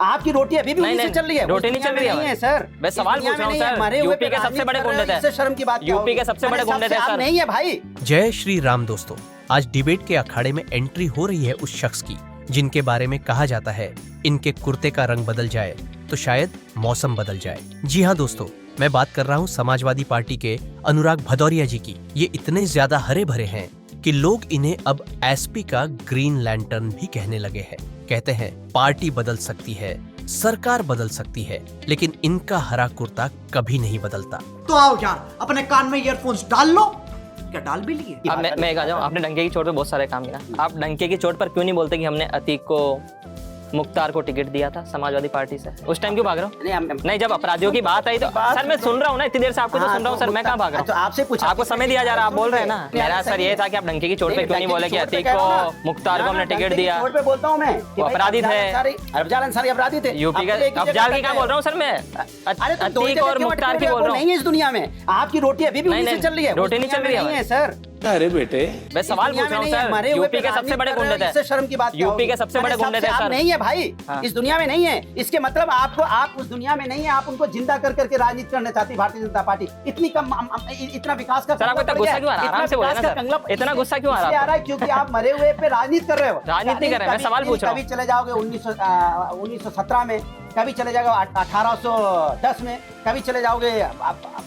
आपकी रोटी अभी भी उन्हीं से चल रही है, रोटी नहीं चल रही है सर। मैं सवाल पूछ रहा हूँ सर। यूपी के सबसे बड़े गुंडे थे, इससे शर्म की बात यूपी के सबसे बड़े गुंडे थे सर। नहीं है भाई। जय श्री राम दोस्तों, आज डिबेट के अखाड़े में एंट्री हो रही है उस शख्स की जिनके बारे में कहा जाता है इनके कुर्ते का रंग बदल जाए तो शायद मौसम बदल जाए। जी हाँ दोस्तों, मैं बात कर रहा हूँ समाजवादी पार्टी के अनुराग भदौरिया जी की। ये इतने ज्यादा हरे भरे हैं कि लोग इन्हें अब एसपी का ग्रीन लैंटर्न भी कहने लगे हैं। कहते हैं पार्टी बदल सकती है, सरकार बदल सकती है, लेकिन इनका हरा कुर्ता कभी नहीं बदलता। तो आओ यार, अपने कान में ईयरफोन्स डाल लो। क्या डाल भी लिए? अब मैं कह जाऊँ, आपने डंके की चोट पे बहुत सारे काम किया। आप डंके की चोट पर क्यों नहीं बोलते कि हमने अतीक को, मुख्तार को टिकट दिया था समाजवादी पार्टी से? उस टाइम क्यों भाग रहे हो? नहीं, जब अपराधियों की बात आई तो सर मैं सुन रहा हूँ ना, इतनी देर से आपको तो सुन रहा हूँ सर। मैं कहाँ भाग रहा हूँ? तो आपसे पूछा, आपको समय दिया जा रहा है, आप बोल रहे हैं ना। मेरा सर ये था कि आप डंके की चोट पे क्यों नहीं बोले कि अतीक को, मुख्तार को हमने टिकट दिया? चोट पे बोलता हूँ मैं, वो अपराधी थे, अफजाल अंसारी अपराधी थे। यूपी के अफजाल की क्या बोल रहा हूँ सर मैं? अतीक और मुख्तार की बोल रहा हूँ। नहीं है इस दुनिया में, आपकी रोटी अभी भी उन्हीं से चल रही है, रोटी नहीं चल रही है सर। अरे बेटे, मैं सवाल पूछ रहा हूँ सर। यूपी के सबसे बड़े गुंडे थे, इससे शर्म की बात। यूपी के सबसे बड़े गुंडे थे सर। नहीं है भाई, इस दुनिया में नहीं है। इसके मतलब आपको, आप उस दुनिया में नहीं है, आप उनको जिंदा कर करके राजनीति करना चाहती भारतीय जनता पार्टी। इतनी कम, इतना विकास का, सर आपको इतना गुस्सा क्यों आ रहा है? आराम से बोलिए ना सर, इतना गुस्सा क्यों आ रहा है? क्योंकि आप मरे हुए पे राजनीति कर रहे हो। राजनीति नहीं कर रहे हैं, मैं सवाल पूछ रहा हूँ। कभी चले जाओगे 1917 में, कभी चले जाओगे 1810 में, कभी चले जाओगे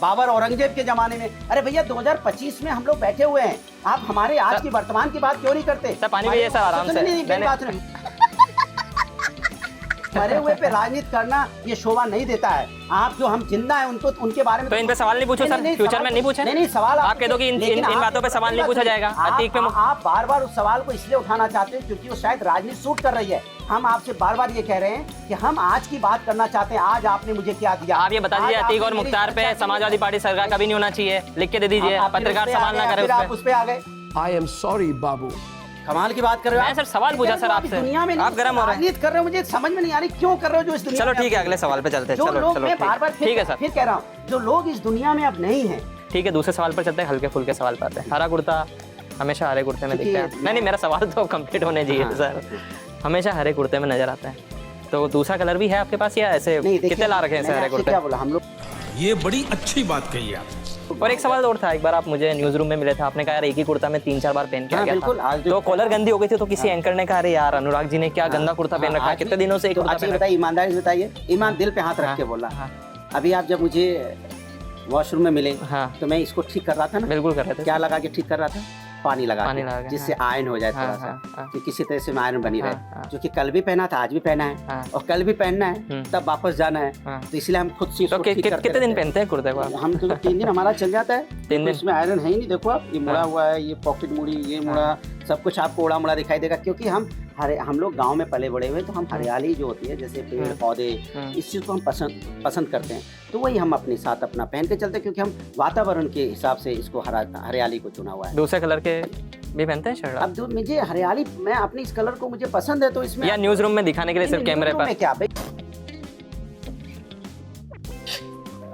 बाबर औरंगजेब के जमाने में। अरे भैया 2025 में हम लोग बैठे हुए हैं, आप हमारे आज की वर्तमान की बात क्यों नहीं करते? सर पानी पिए सर आराम से। मरे हुए पे राजनीति करना ये शोभा नहीं देता है। आप जो हम जिंदा हैं उनको, उनके बारे में तो इन पे सवाल नहीं पूछो सर, फ्यूचर में नहीं पूछे? नहीं सवाल आप कह दो कि इन बातों पे सवाल नहीं पूछा जाएगा। अतीक पे आप बार बार उस सवाल को इसलिए उठाना चाहते हैं क्योंकि वो शायद राजनीति सूट कर रही है। हम आपसे बार बार ये कह रहे हैं कि हम आज की बात करना चाहते हैं। आज आपने मुझे क्या दिया? आप ये बता दीजिए, अतीक और मुख्तार पे समाजवादी पार्टी सरकार कभी नहीं होना चाहिए, लिख के दे दीजिए। पत्रकार सवाल ना करे, आप उस पे आ गए। आई एम सॉरी बाबू। कमाल की बात कर रहे हो। मैं सर सवाल पूछा सर आपसे, आप गर्म हो रहे हैं, कर रहे हो। मुझे समझ में नहीं आ रही क्यों कर रहे हो जो इस दुनिया। चलो ठीक है, अगले सवाल पे चलते हैं। चलो मैं बार-बार ठीक है सर, फिर कह रहा हूँ, जो लोग इस दुनिया में अब नहीं है। ठीक है, दूसरे सवाल पर चलते हैं, हल्के फुल्के सवाल पर आते हैं। हरा कुर्ता हमेशा हरे कुर्ते में दिखता है। नहीं, मेरा सवाल तो कंप्लीट होने चाहिए सर। हमेशा हरे कुर्ते में नजर आता है, तो दूसरा कलर भी है आपके पास या ऐसे कितने ला रखे हैं हरे कुर्ते? क्या बोला हम लोग? ये बड़ी अच्छी बात कही आप। और एक सवाल और था, एक बार आप मुझे न्यूज रूम में मिले थे, आपने कहा यार एक ही कुर्ता में 3-4 बार पहन के आ गया था, तो कॉलर गंदी हो गई थी, तो किसी एंकर ने कहा अरे यार अनुराग जी ने क्या गंदा कुर्ता पहन रखा है, कितने दिनों से एक कुर्ता पहन रखा है? ईमानदारी से बताइए, ईमान दिल पे हाथ रख के बोला। अभी आप जब मुझे वॉशरूम में मिले तो मैं इसको ठीक कर रहा था ना? बिल्कुल कर रहे थे। क्या लगा के ठीक कर रहा था? पानी लगा जिससे आयरन हो जाए थोड़ा सा, कि किसी तरह से आयरन बनी रहे। क्योंकि कल भी पहना था, आज भी पहना है, और कल भी पहनना है, तब वापस जाना है, तो इसलिए हम खुद से कितने दिन पहनते हैं कुर्ते को? हम तो 3 दिन हमारा चल जाता है। 3 दिन इसमें आयरन है ही नहीं। देखो आप, ये मुड़ा हुआ है, ये पॉकेट मुड़ी, ये मुड़ा, सब कुछ आपको उड़ा मुड़ा दिखाई देगा। क्योंकि हम लोग गांव में पले बड़े हुए, तो हम हरियाली जो होती है, जैसे पेड़ पौधे, इस चीज़ को हम पसंद करते हैं। तो वही हम अपने साथ अपना पहन के चलते हैं, क्योंकि हम वातावरण के हिसाब से इसको हरियाली को चुना हुआ है। दूसरे कलर के भी पहनते हैं शर्ट? अब मुझे हरियाली, मैं अपने इस कलर को मुझे पसंद है, तो इसमें या न्यूज रूम में दिखाने के लिए सिर्फ कैमरे पर? क्या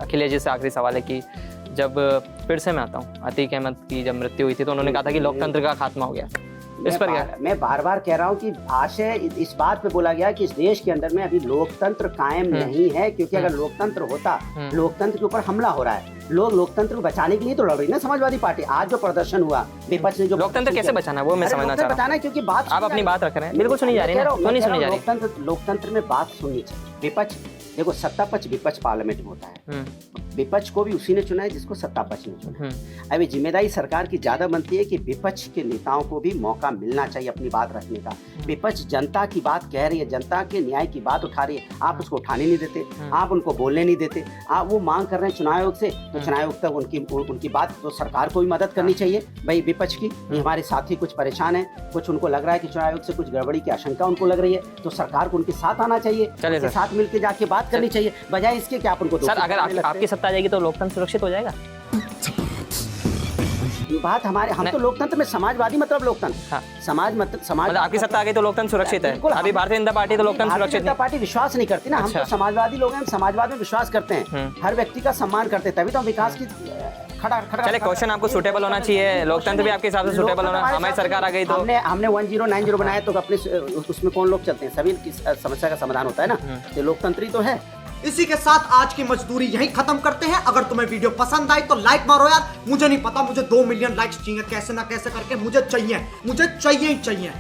अखिलेश जी से आखिरी सवाल है कि जब फिर से मैं आता हूँ, अतीक अहमद की जब मृत्यु हुई थी तो उन्होंने कहा था कि लोकतंत्र का खात्मा हो गया, इस पर क्या? मैं बार बार कह रहा हूँ कि आशय इस बात पे बोला गया कि इस देश के अंदर में अभी लोकतंत्र कायम नहीं है, क्योंकि अगर लोकतंत्र होता, लोकतंत्र के ऊपर हमला हो रहा है, लोग लोकतंत्र को बचाने के लिए तो लड़ रही है ना समाजवादी पार्टी। आज जो प्रदर्शन हुआ, विपक्ष ने जो लोकतंत्र कैसे बचाना, वो मैं समझना चाह रहा हूँ। क्योंकि बात आप अपनी बात रख रहे हैं, बिल्कुल सुनी जा रही है, क्यों नहीं सुनी जा रही? लोकतंत्र में बात सुननी चाहिए। विपक्ष, देखो सत्ता पक्ष विपक्ष पार्लियामेंट में होता है, विपक्ष को भी उसी ने चुना है जिसको सत्ता पक्ष ने चुना है। अभी जिम्मेदारी सरकार की ज्यादा बनती है कि विपक्ष के नेताओं को भी मौका मिलना चाहिए अपनी बात रखने का। विपक्ष जनता की बात कह रही है, जनता के न्याय की बात उठा रही है, आप उसको उठाने नहीं देते, आप उनको बोलने नहीं देते। आप वो मांग कर रहे हैं चुनाव आयोग से, तो चुनाव आयोग तक उनकी बात, तो सरकार को भी मदद करनी चाहिए भाई विपक्ष की। हमारे साथी कुछ परेशान है, कुछ उनको लग रहा है कि चुनाव आयोग से कुछ गड़बड़ी की आशंका उनको लग रही है, तो सरकार को उनके साथ आना चाहिए, उनके साथ मिलकर जाके बात करनी चाहिए, बजाय इसके कि आप उनको। सर अगर आपकी सत्ता आ जाएगी तो लोकतंत्र सुरक्षित हो जाएगा? बात हमारे, हम तो लोकतंत्र में समाजवादी मतलब लोकतंत्र, समाज मतलब आपकी सत्ता आ गई तो लोकतंत्र सुरक्षित है। अभी भारतीय जनता पार्टी तो लोकतंत्र सुरक्षित नहीं। पार्टी विश्वास नहीं करती ना। हम तो समाजवादी लोग हैं, हम समाजवाद में विश्वास करते हैं, हर व्यक्ति का सम्मान करते हैं, तभी तो हम विकास की खड़ा चले क्वेश्चन आपको सूटेबल होना चाहिए, लोकतंत्र भी आपके हिसाब से सूटेबल होना, हमारी सरकार आ गई तो हमने 1090 बनाया तो अपने उसमें कौन लोग चलते हैं, सभी की समस्या का समाधान होता है ना, ये लोकतंत्र ही तो है। इसी के साथ आज की मजदूरी यहीं खत्म करते हैं। अगर तुम्हें वीडियो पसंद आई तो लाइक मारो यार, मुझे नहीं पता, मुझे 2 मिलियन लाइक्स चाहिए कैसे ना कैसे करके, मुझे चाहिए ही चाहिए।